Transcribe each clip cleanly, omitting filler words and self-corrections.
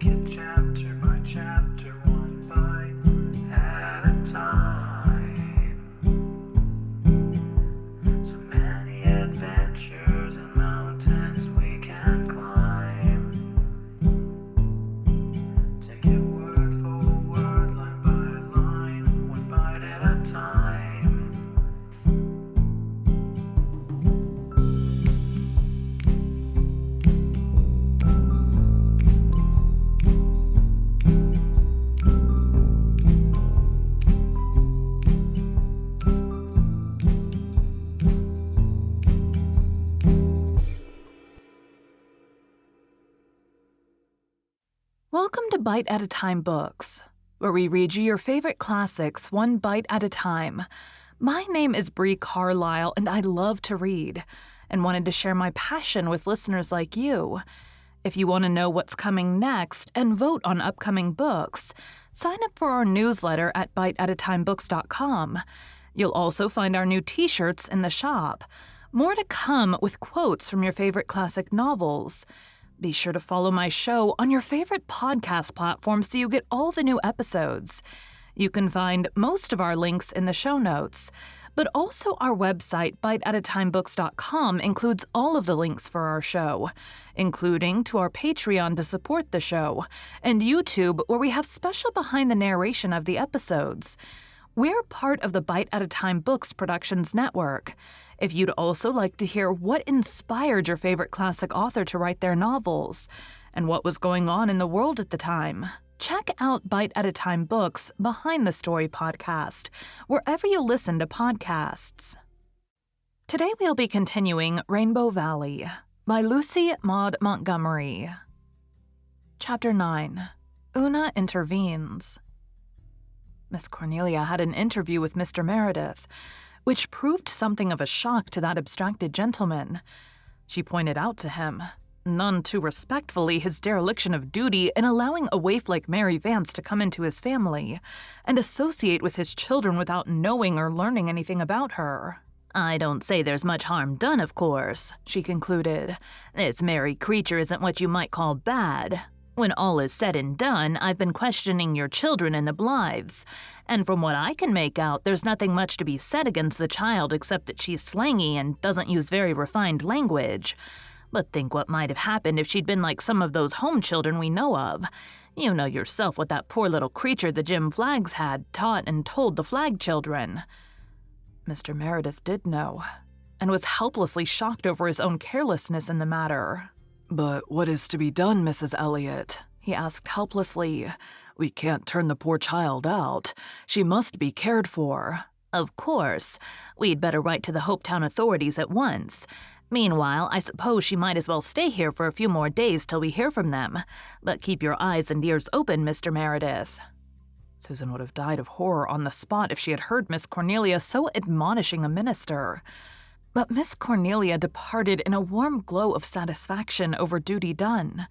it chapter by chapter, one bite at a time. So many adventures and mountains we can climb. Take it word for word, line by line, one bite at a time. Welcome to Bite at a Time Books, where we read you your favorite classics one bite at a time. My name is Bree Carlisle, and I love to read, and wanted to share my passion with listeners like you. If you want to know what's coming next and vote on upcoming books, sign up for our newsletter at biteatatimebooks.com. You'll also find our new t-shirts in the shop. More to come with quotes from your favorite classic novels. Be sure to follow my show on your favorite podcast platform so you get all the new episodes. You can find most of our links in the show notes, but also our website, biteatatimebooks.com, includes all of the links for our show, including to our Patreon to support the show, and YouTube, where we have special behind the narration of the episodes. We're part of the Bite at a Time Books Productions Network. If you'd also like to hear what inspired your favorite classic author to write their novels, and what was going on in the world at the time, check out Bite at a Time Books Behind the Story podcast, wherever you listen to podcasts. Today we'll be continuing Rainbow Valley by Lucy Maud Montgomery. Chapter 9. Una Intervenes. Miss Cornelia had an interview with Mr. Meredith, which proved something of a shock to that abstracted gentleman. She pointed out to him, none too respectfully, his dereliction of duty in allowing a waif like Mary Vance to come into his family and associate with his children without knowing or learning anything about her. "I don't say there's much harm done, of course," she concluded. "This Mary creature isn't what you might call bad. When all is said and done, I've been questioning your children and the Blythes, and from what I can make out, there's nothing much to be said against the child except that she's slangy and doesn't use very refined language. But think what might have happened if she'd been like some of those home children we know of. You know yourself what that poor little creature the Jim Flaggs had taught and told the Flagg children." Mr. Meredith did know, and was helplessly shocked over his own carelessness in the matter. "But what is to be done, Mrs. Elliot?" he asked helplessly. "We can't turn the poor child out. She must be cared for." "Of course. We'd better write to the Hopetown authorities at once. Meanwhile, I suppose she might as well stay here for a few more days till we hear from them. But keep your eyes and ears open, Mr. Meredith." Susan would have died of horror on the spot if she had heard Miss Cornelia so admonishing a minister. But Miss Cornelia departed in a warm glow of satisfaction over duty done.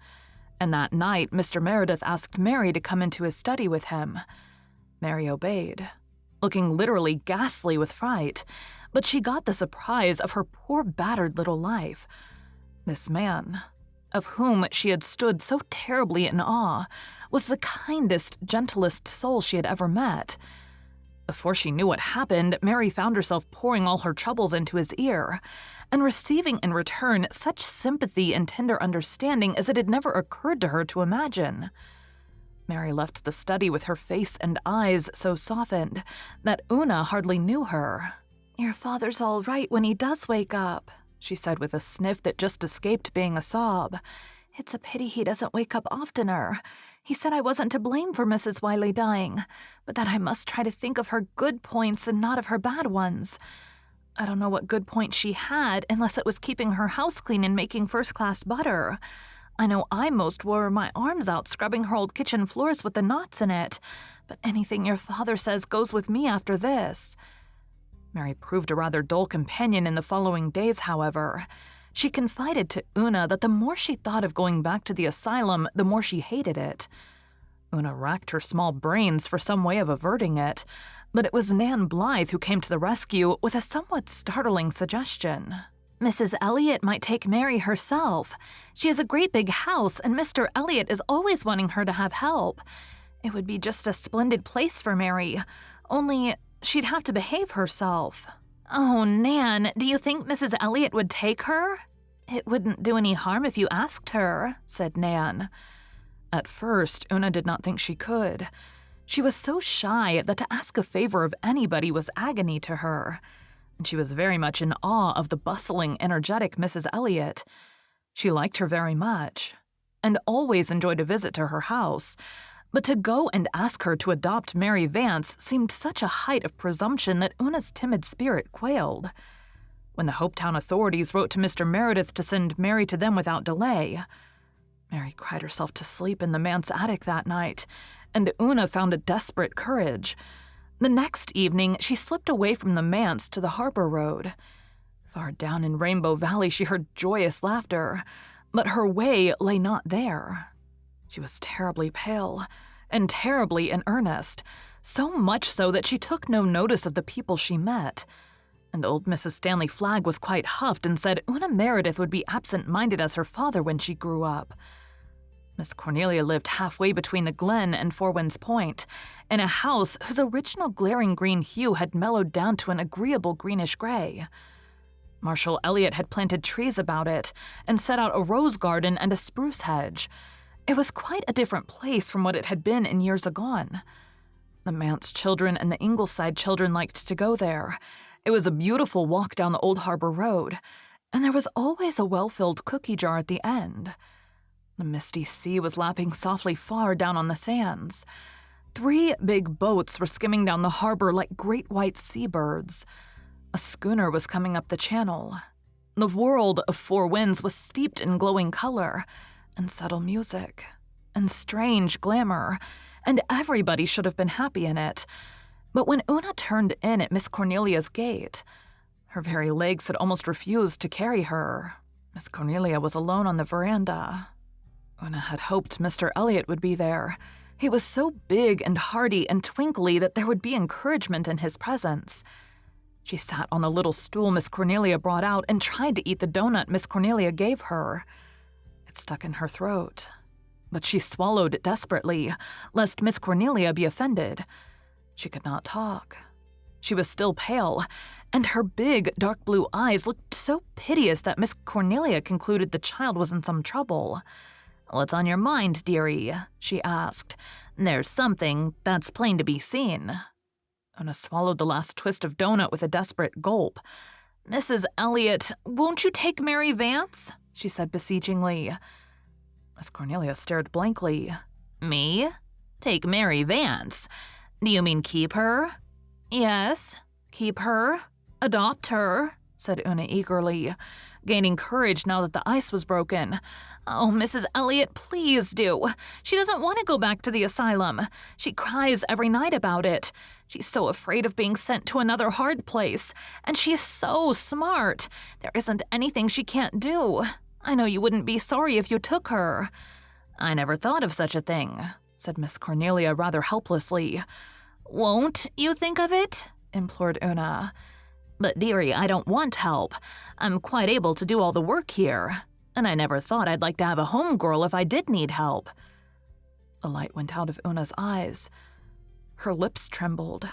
And that night, Mr. Meredith asked Mary to come into his study with him. Mary obeyed, looking literally ghastly with fright, but she got the surprise of her poor battered little life. This man, of whom she had stood so terribly in awe, was the kindest, gentlest soul she had ever met. Before she knew what happened, Mary found herself pouring all her troubles into his ear, and receiving in return such sympathy and tender understanding as it had never occurred to her to imagine. Mary left the study with her face and eyes so softened that Una hardly knew her. "Your father's all right when he does wake up," she said with a sniff that just escaped being a sob. "It's a pity he doesn't wake up oftener. He said I wasn't to blame for Mrs. Wiley dying, but that I must try to think of her good points and not of her bad ones. I don't know what good points she had, unless it was keeping her house clean and making first-class butter. I know I most wore my arms out scrubbing her old kitchen floors with the knots in it, but anything your father says goes with me after this." Mary proved a rather dull companion in the following days, however. She confided to Una that the more she thought of going back to the asylum, the more she hated it. Una racked her small brains for some way of averting it, but it was Nan Blythe who came to the rescue with a somewhat startling suggestion. Mrs. Elliot might take Mary herself. She has a great big house, and Mr. Elliot is always wanting her to have help. It would be just a splendid place for Mary, only she'd have to behave herself. Oh, Nan, do you think Mrs. Elliot would take her? It wouldn't do any harm if you asked her, said Nan. At first, Una did not think she could. She was so shy that to ask a favor of anybody was agony to her, and she was very much in awe of the bustling, energetic Mrs. Elliot. She liked her very much, and always enjoyed a visit to her house, but to go and ask her to adopt Mary Vance seemed such a height of presumption that Una's timid spirit quailed. When the Hopetown authorities wrote to Mr. Meredith to send Mary to them without delay, Mary cried herself to sleep in the manse attic that night, and Una found a desperate courage. The next evening, she slipped away from the manse to the Harbor Road. Far down in Rainbow Valley, she heard joyous laughter, but her way lay not there. She was terribly pale and terribly in earnest, so much so that she took no notice of the people she met. And old Mrs. Stanley Flagg was quite huffed and said Una Meredith would be absent-minded as her father when she grew up. Miss Cornelia lived halfway between the Glen and Four Winds Point, in a house whose original glaring green hue had mellowed down to an agreeable greenish-gray. Marshall Elliott had planted trees about it and set out a rose garden and a spruce hedge. It was quite a different place from what it had been in years agone. The manse children and the Ingleside children liked to go there. It was a beautiful walk down the Old Harbor Road, and there was always a well-filled cookie jar at the end. The misty sea was lapping softly far down on the sands. 3 big boats were skimming down the harbor like great white seabirds. A schooner was coming up the channel. The world of Four Winds was steeped in glowing color, and subtle music, and strange glamour, and everybody should have been happy in it. But when Una turned in at Miss Cornelia's gate, her very legs had almost refused to carry her. Miss Cornelia was alone on the veranda. Una had hoped Mr. Elliot would be there. He was so big and hearty and twinkly that there would be encouragement in his presence. She sat on the little stool Miss Cornelia brought out and tried to eat the donut Miss Cornelia gave her. It stuck in her throat, but she swallowed it desperately, lest Miss Cornelia be offended. She could not talk. She was still pale, and her big, dark blue eyes looked so piteous that Miss Cornelia concluded the child was in some trouble. "What's on your mind, dearie?" she asked. "There's something that's plain to be seen." Una swallowed the last twist of donut with a desperate gulp. "Mrs. Elliot, won't you take Mary Vance?" she said beseechingly. Miss Cornelia stared blankly. "Me? Take Mary Vance? Do you mean keep her?" "Yes, keep her. Adopt her," said Una eagerly, gaining courage now that the ice was broken. "Oh, Mrs. Elliot, please do. She doesn't want to go back to the asylum. She cries every night about it. She's so afraid of being sent to another hard place. And she is so smart. There isn't anything she can't do. I know you wouldn't be sorry if you took her." "I never thought of such a thing," said Miss Cornelia rather helplessly. "Won't you think of it?" implored Una. "But, dearie, I don't want help. I'm quite able to do all the work here. And I never thought I'd like to have a home girl if I did need help." The light went out of Una's eyes. Her lips trembled.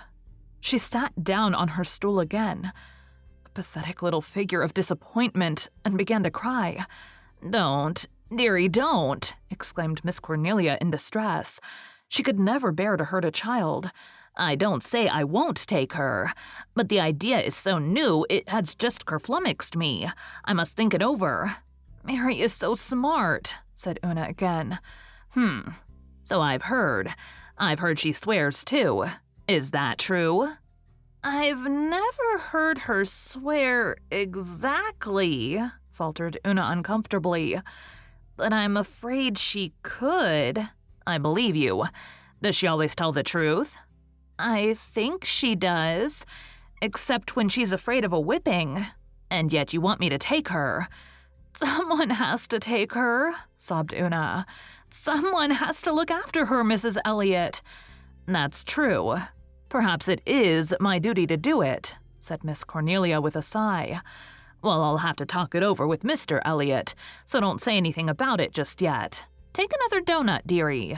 She sat down on her stool again, a pathetic little figure of disappointment, and began to cry. "Don't, dearie, don't," exclaimed Miss Cornelia in distress. She could never bear to hurt a child. "I don't say I won't take her, but the idea is so new it has just kerflummoxed me. I must think it over." "Mary is so smart," said Una again. So I've heard. I've heard she swears too. Is that true?" "I've never heard her swear exactly," faltered Una uncomfortably. "But I'm afraid she could." "I believe you. Does she always tell the truth?" "I think she does, except when she's afraid of a whipping." "And yet you want me to take her." "Someone has to take her," sobbed Una. "Someone has to look after her, Mrs. Elliot." "That's true. Perhaps it is my duty to do it," said Miss Cornelia with a sigh. Well, I'll have to talk it over with Mr. Elliot, so don't say anything about it just yet. Take another donut, dearie.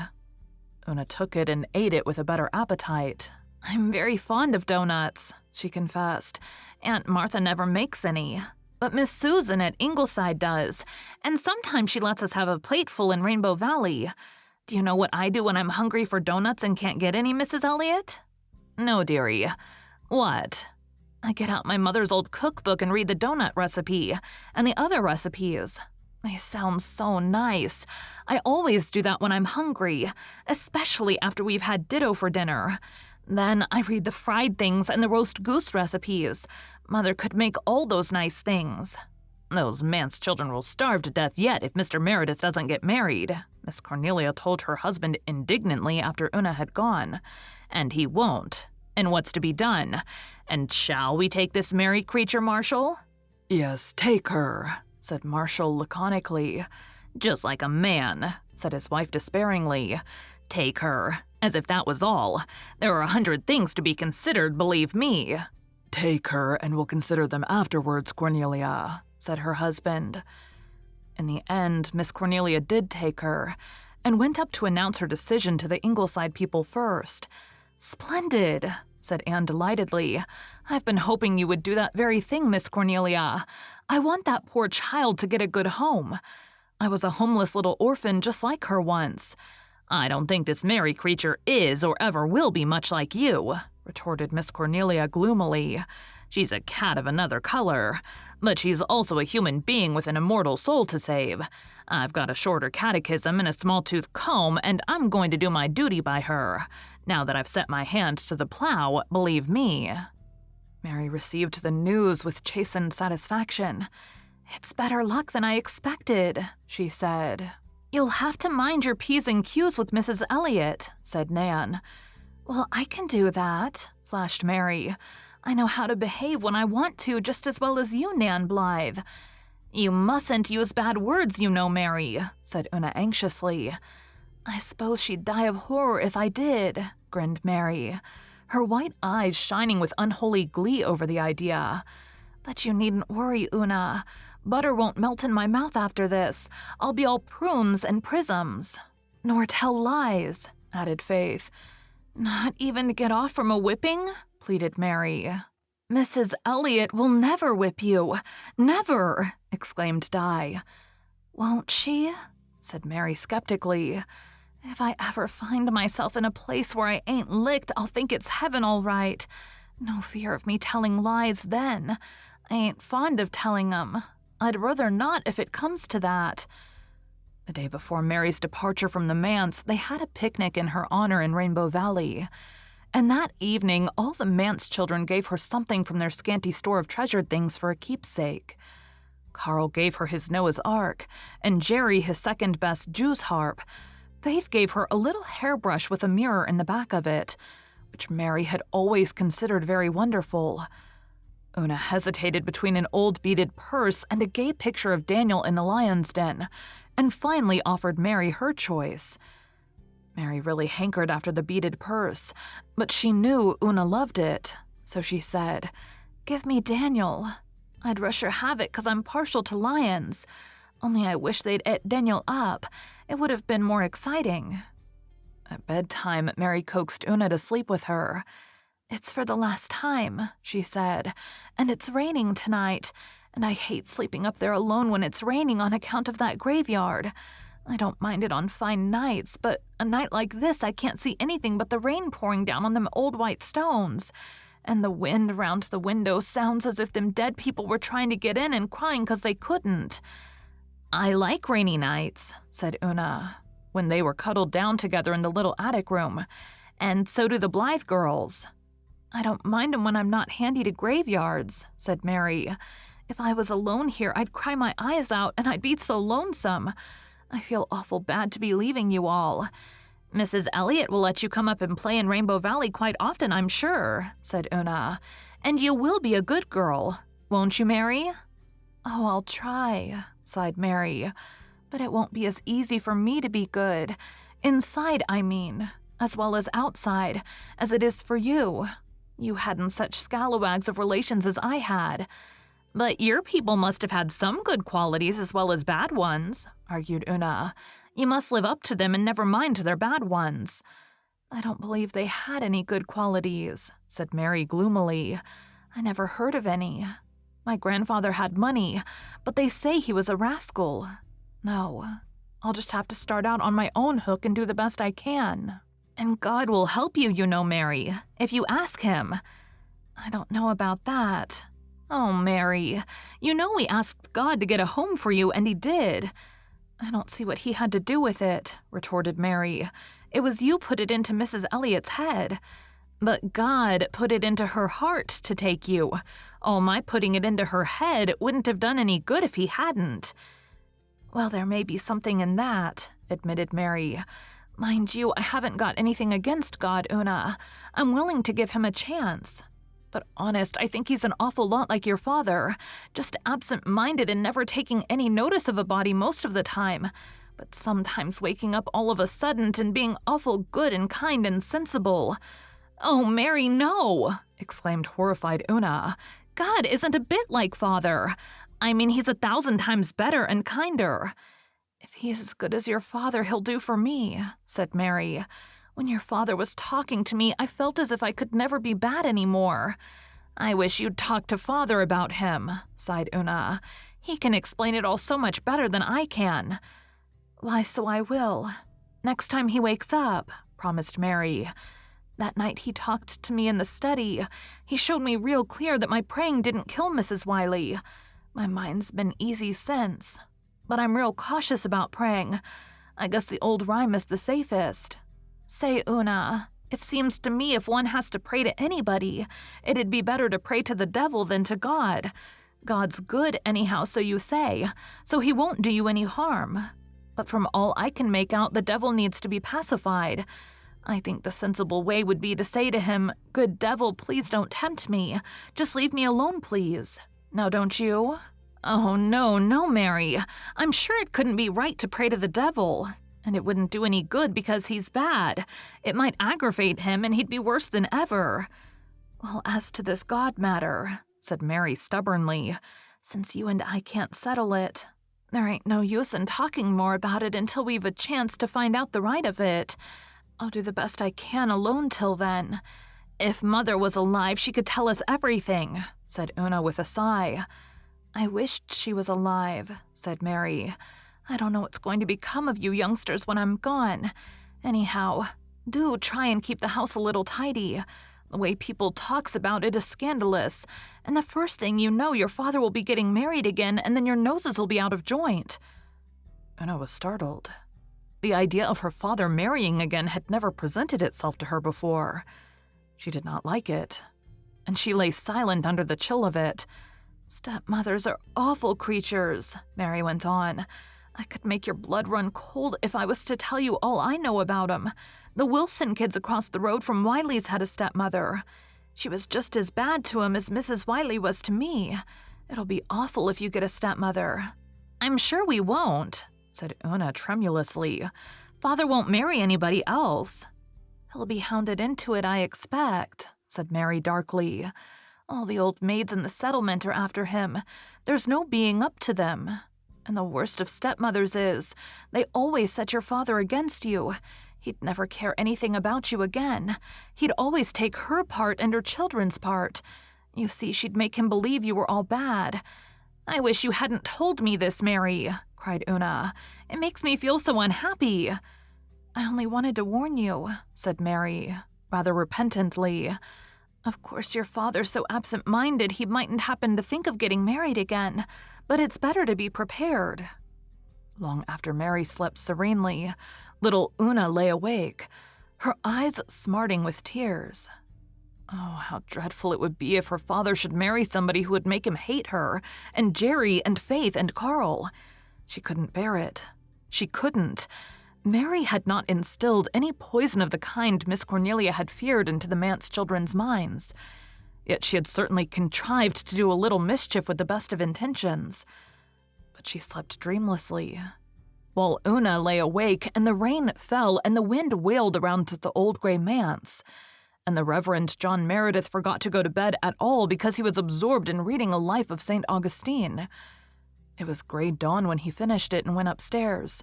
Una took it and ate it with a better appetite. I'm very fond of donuts, she confessed. Aunt Martha never makes any. But Miss Susan at Ingleside does, and sometimes she lets us have a plateful in Rainbow Valley. Do you know what I do when I'm hungry for donuts and can't get any, Mrs. Elliot? No, dearie. What? I get out my mother's old cookbook and read the donut recipe, and the other recipes. They sound so nice. I always do that when I'm hungry, especially after we've had ditto for dinner. Then I read the fried things and the roast goose recipes. Mother could make all those nice things. Those manse children will starve to death yet if Mr. Meredith doesn't get married, Miss Cornelia told her husband indignantly after Una had gone. And he won't. And what's to be done? And shall we take this merry creature, Marshall? Yes, take her, said Marshall laconically. Just like a man, said his wife despairingly. Take her. As if that was all. There are 100 things to be considered, believe me. Take her, and we'll consider them afterwards, Cornelia, said her husband. In the end, Miss Cornelia did take her, and went up to announce her decision to the Ingleside people first. Splendid, said Anne delightedly. I've been hoping you would do that very thing, Miss Cornelia. I want that poor child to get a good home. I was a homeless little orphan just like her once. I don't think this merry creature is or ever will be much like you, retorted Miss Cornelia gloomily. She's a cat of another color, but she's also a human being with an immortal soul to save. I've got a shorter catechism and a small-tooth comb, and I'm going to do my duty by her. Now that I've set my hand to the plow, believe me. Mary received the news with chastened satisfaction. It's better luck than I expected, she said. You'll have to mind your P's and Q's with Mrs. Elliot, said Nan. Well, I can do that, flashed Mary. I know how to behave when I want to just as well as you, Nan Blythe. You mustn't use bad words, you know, Mary, said Una anxiously. I suppose she'd die of horror if I did, grinned Mary, her white eyes shining with unholy glee over the idea. But you needn't worry, Una. Butter won't melt in my mouth after this. I'll be all prunes and prisms. Nor tell lies, added Faith. Not even to get off from a whipping? Pleaded Mary. Mrs. Elliot will never whip you. Never, exclaimed Di. Won't she? Said Mary skeptically. If I ever find myself in a place where I ain't licked, I'll think it's heaven all right. No fear of me telling lies then. I ain't fond of telling 'em. I'd rather not if it comes to that. The day before Mary's departure from the manse, they had a picnic in her honor in Rainbow Valley. And that evening, all the manse children gave her something from their scanty store of treasured things for a keepsake. Carl gave her his Noah's Ark, and Jerry his second-best Jew's harp. Faith gave her a little hairbrush with a mirror in the back of it, which Mary had always considered very wonderful. Una hesitated between an old beaded purse and a gay picture of Daniel in the lion's den, and finally offered Mary her choice. Mary really hankered after the beaded purse, but she knew Una loved it, so she said, "Give me Daniel. I'd rusher have it 'cause I'm partial to lions. Only I wish they'd et Daniel up. It would have been more exciting." At bedtime, Mary coaxed Una to sleep with her. "It's for the last time," she said, "and it's raining tonight, and I hate sleeping up there alone when it's raining on account of that graveyard. I don't mind it on fine nights, but a night like this I can't see anything but the rain pouring down on them old white stones. And the wind round the window sounds as if them dead people were trying to get in and crying 'cause they couldn't." "I like rainy nights," said Una, when they were cuddled down together in the little attic room. "And so do the Blythe girls." "I don't mind 'em when I'm not handy to graveyards," said Mary. "If I was alone here, I'd cry my eyes out and I'd be so lonesome. I feel awful bad to be leaving you all. Mrs. Elliot will let you come up and play in Rainbow Valley quite often, I'm sure," said Una. "And you will be a good girl, won't you, Mary?" "Oh, I'll try," sighed Mary. "But it won't be as easy for me to be good, inside, I mean, as well as outside, as it is for you. You hadn't such scalawags of relations as I had. But your people must have had some good qualities as well as bad ones, argued Una. You must live up to them and never mind their bad ones. I don't believe they had any good qualities, said Mary gloomily. I never heard of any. My grandfather had money, but they say he was a rascal. No, I'll just have to start out on my own hook and do the best I can. And God will help you, you know, Mary, if you ask him. I don't know about that. Oh, Mary, you know we asked God to get a home for you, and he did. I don't see what he had to do with it, retorted Mary. It was you put it into Mrs. Elliot's head. But God put it into her heart to take you. All my putting it into her head wouldn't have done any good if he hadn't. Well, there may be something in that, admitted Mary. Mind you, I haven't got anything against God, Una. I'm willing to give him a chance. But honest, I think he's an awful lot like your father, just absent-minded and never taking any notice of a body most of the time, but sometimes waking up all of a sudden and being awful good and kind and sensible. Oh, Mary, no! Exclaimed horrified Una. God isn't a bit like father. I mean, he's 1,000 times better and kinder. If he's as good as your father, he'll do for me, said Mary. When your father was talking to me, I felt as if I could never be bad anymore. I wish you'd talk to father about him, sighed Una. He can explain it all so much better than I can. Why, so I will. Next time he wakes up, promised Mary. That night he talked to me in the study. He showed me real clear that my praying didn't kill Mrs. Wiley. My mind's been easy since. But I'm real cautious about praying. I guess the old rhyme is the safest. Say, Una, it seems to me if one has to pray to anybody, it'd be better to pray to the devil than to God. God's good anyhow, so you say, so he won't do you any harm. But from all I can make out, the devil needs to be pacified. I think the sensible way would be to say to him, Good devil, please don't tempt me. Just leave me alone, please. Now don't you? Oh, no, Mary. I'm sure it couldn't be right to pray to the devil. And it wouldn't do any good because he's bad. It might aggravate him and he'd be worse than ever. Well, as to this God matter, said Mary stubbornly, since you and I can't settle it, there ain't no use in talking more about it until we've a chance to find out the right of it. I'll do the best I can alone till then. If Mother was alive, she could tell us everything, said Una with a sigh. I wished she was alive, said Mary. I don't know what's going to become of you youngsters when I'm gone. Anyhow, do try and keep the house a little tidy. The way people talks about it is scandalous, and the first thing you know, your father will be getting married again, and then your noses will be out of joint. Una was startled. The idea of her father marrying again had never presented itself to her before. She did not like it, and she lay silent under the chill of it. Stepmothers are awful creatures, Mary went on. I could make your blood run cold if I was to tell you all I know about 'em. The Wilson kids across the road from Wiley's had a stepmother. She was just as bad to 'em as Mrs. Wiley was to me. It'll be awful if you get a stepmother. I'm sure we won't, said Una tremulously. Father won't marry anybody else. He'll be hounded into it, I expect, said Mary darkly. All the old maids in the settlement are after him. There's no being up to them. And the worst of stepmothers is, they always set your father against you. He'd never care anything about you again. He'd always take her part and her children's part. You see, she'd make him believe you were all bad. I wish you hadn't told me this, Mary, cried Una. It makes me feel so unhappy. I only wanted to warn you, said Mary, rather repentantly. Of course, your father's so absent-minded he mightn't happen to think of getting married again, but it's better to be prepared. Long after Mary slept serenely, little Una lay awake, her eyes smarting with tears. Oh, how dreadful it would be if her father should marry somebody who would make him hate her, and Jerry, and Faith, and Carl. She couldn't bear it. She couldn't. Mary had not instilled any poison of the kind Miss Cornelia had feared into the manse children's minds. Yet she had certainly contrived to do a little mischief with the best of intentions. But she slept dreamlessly, while Una lay awake and the rain fell and the wind wailed around the old gray manse. and the Reverend John Meredith forgot to go to bed at all because he was absorbed in reading a life of St. Augustine. It was gray dawn when he finished it and went upstairs,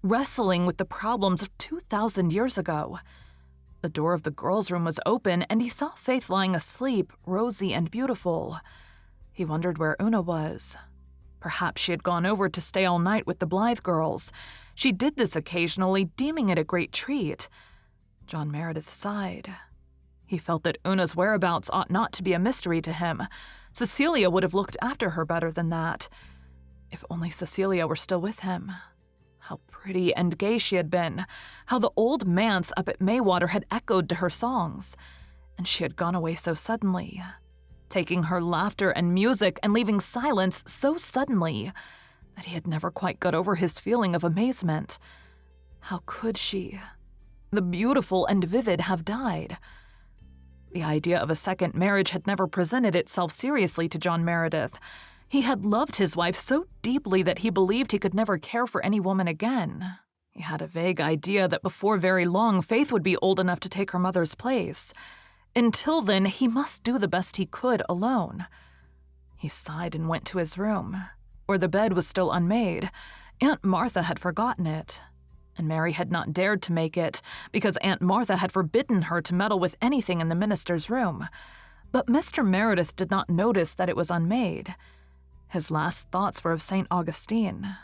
wrestling with the problems of 2,000 years ago. The door of the girls' room was open, and he saw Faith lying asleep, rosy and beautiful. He wondered where Una was. Perhaps she had gone over to stay all night with the Blythe girls. She did this occasionally, deeming it a great treat. John Meredith sighed. He felt that Una's whereabouts ought not to be a mystery to him. Cecilia would have looked after her better than that. If only Cecilia were still with him. How pretty and gay she had been. How the old manse up at Maywater had echoed to her songs. And she had gone away so suddenly, taking her laughter and music and leaving silence so suddenly that he had never quite got over his feeling of amazement. How could she, the beautiful and vivid, have died? The idea of a second marriage had never presented itself seriously to John Meredith. He had loved his wife so deeply that he believed he could never care for any woman again. He had a vague idea that before very long, Faith would be old enough to take her mother's place. Until then, he must do the best he could alone. He sighed and went to his room, where the bed was still unmade. Aunt Martha had forgotten it, and Mary had not dared to make it because Aunt Martha had forbidden her to meddle with anything in the minister's room. But Mr. Meredith did not notice that it was unmade. His last thoughts were of St. Augustine.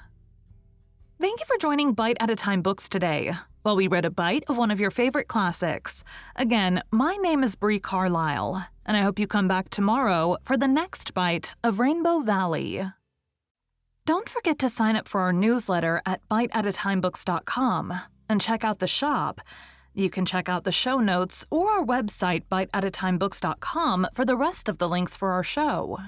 Thank you for joining Bite at a Time Books today, while we read a bite of one of your favorite classics. Again, my name is Bree Carlisle, and I hope you come back tomorrow for the next bite of Rainbow Valley. Don't forget to sign up for our newsletter at biteatatimebooks.com and check out the shop. You can check out the show notes or our website, biteatatimebooks.com, for the rest of the links for our show.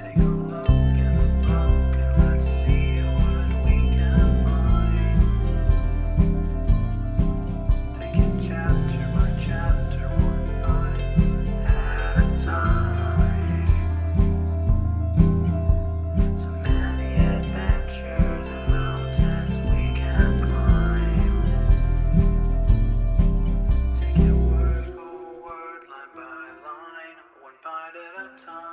Take a look in the book and let's see what we can find. Taking chapter by chapter, one bite at a time. So many adventures and mountains we can climb. Take it word for word, line by line, one bite at a time.